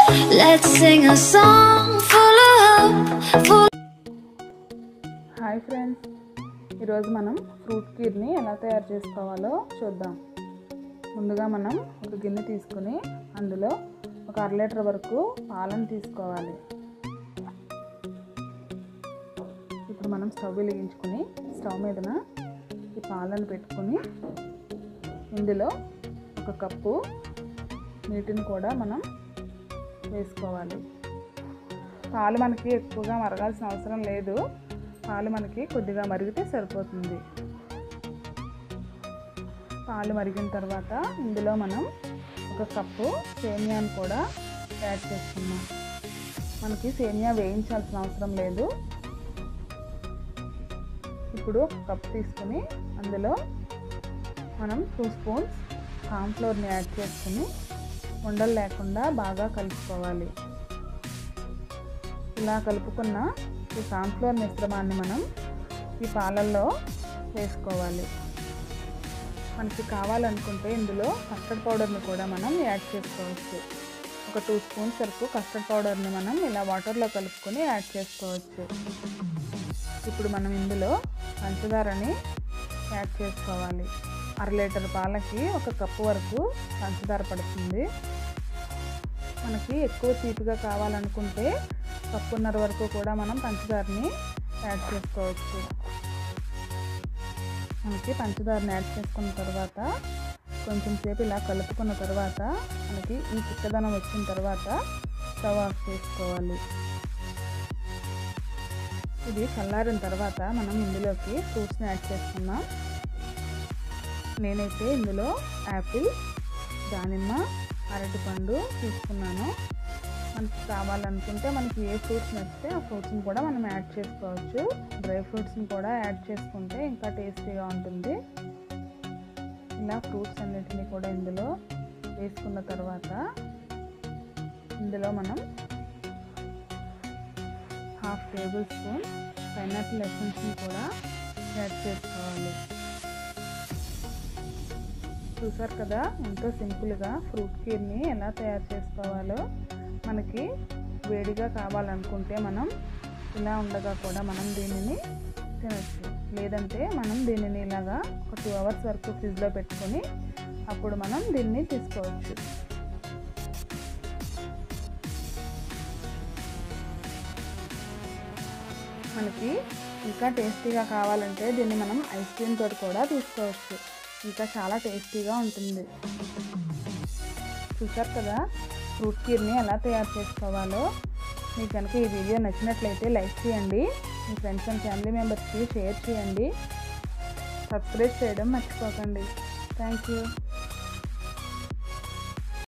Let's sing a song full of hope. Hi friends, ఈరోజు మనం fruit కీర్ని ఎలా తయారు చేసుకోవాలో చూద్దాం. ముందుగా మనం ఒక గిన్నె తీసుకుని అందులో ఒక 1/2 లీటర్ వరకు పాలను తీసుకోవాలి. ఇప్పుడు మనం స్టవ్ వెలిగించుకొని స్టవ్ మీదన ఈ పాలను పెట్టుకొని ఇందులో 1 కప్పు నీటిని కూడా మనం వేసుకోవాలి. పాలు మనకి ఎక్కువగా మరగాల్సిన అవసరం లేదు, పాలు మనకి కొద్దిగా మరిగితే సరిపోతుంది. పాలు మరిగిన తర్వాత ఇందులో మనం 1 కప్పు సేమియాను కూడా యాడ్ చేసుకున్నాం. మనకి సేమియా వేయించాల్సిన అవసరం లేదు. ఇప్పుడు 1 కప్పు తీసుకుని అందులో మనం 2 స్పూన్స్ కార్న్‌ఫ్లోర్ని యాడ్ చేసుకుని ఉండలు లేకుండా బాగా కలుపుకోవాలి. ఇలా కలుపుకున్న ఈ కార్న్‌ఫ్లోర్ మిశ్రమాన్ని మనం ఈ పాలల్లో వేసుకోవాలి. మనకి కావాలనుకుంటే ఇందులో కస్టర్డ్ పౌడర్ని కూడా మనం యాడ్ చేసుకోవచ్చు. ఒక 2 స్పూన్స్ వరకు కస్టర్డ్ పౌడర్ని మనం ఇలా వాటర్లో కలుపుకొని యాడ్ చేసుకోవచ్చు. ఇప్పుడు మనం ఇందులో పంచదారని యాడ్ చేసుకోవాలి. 1/2 లీటర్ పాలకి 1 కప్పు వరకు పంచదార పడుతుంది. మనకి ఎక్కువ తీపిగా కావాలనుకుంటే 1.5 కప్పు వరకు కూడా మనం పంచదారని యాడ్ చేసుకోవచ్చు. మనకి పంచదారని యాడ్ చేసుకున్న తర్వాత కొంచెం సేపు ఇలా కలుపుకున్న తర్వాత మనకి ఈ చిక్కదనం వచ్చిన తర్వాత స్టవ్ ఆఫ్ చేసుకోవాలి. ఇది చల్లారిన తర్వాత మనం ఇందులోకి ఫ్రూట్స్ని యాడ్ చేసుకున్నాం. నేనైతే ఇందులో యాపిల్, దానిమ్మ, అరటిపండు తీసుకున్నాను. మనకి కావాలనుకుంటే మనకి ఏ ఫ్రూట్స్ నచ్చితే ఆ ఫ్రూట్స్ని కూడా మనం యాడ్ చేసుకోవచ్చు. డ్రై ఫ్రూట్స్ని కూడా యాడ్ చేసుకుంటే ఇంకా టేస్టీగా ఉంటుంది. ఇలా ఫ్రూట్స్ అన్నిటిని కూడా ఇందులో వేసుకున్న తర్వాత ఇందులో మనం 1/2 టేబుల్ స్పూన్ పైనాపిల్ ఎసెన్స్ని కూడా యాడ్ చేసుకోవాలి. చూసారు కదా, ఎంతో సింపుల్గా ఫ్రూట్ కీర్ని ఎలా తయారు చేసుకోవాలో. మనకి వేడిగా కావాలనుకుంటే మనం ఇలా ఉండగా కూడా మనం దీనిని తినచ్చు. లేదంటే మనం దీనిని ఇలాగా ఒక 2 అవర్స్ వరకు ఫ్రిడ్జ్లో పెట్టుకొని అప్పుడు మనం దీన్ని తీసుకోవచ్చు. మనకి ఇంకా టేస్టీగా కావాలంటే దీన్ని మనం ఐస్ క్రీమ్ తోటి కూడా తీసుకోవచ్చు. ఇంకా చాలా టేస్టీగా ఉంటుంది. చూసారు కదా ఫ్రూట్ కీర్ని ఎలా తయారు చేసుకోవాలో. మీకు కనుక ఈ వీడియో నచ్చినట్లయితే లైక్ చేయండి, మీ ఫ్రెండ్స్ అండ్ ఫ్యామిలీ మెంబర్స్కి షేర్ చేయండి, సబ్స్క్రైబ్ చేయడం మర్చిపోకండి. Thank you.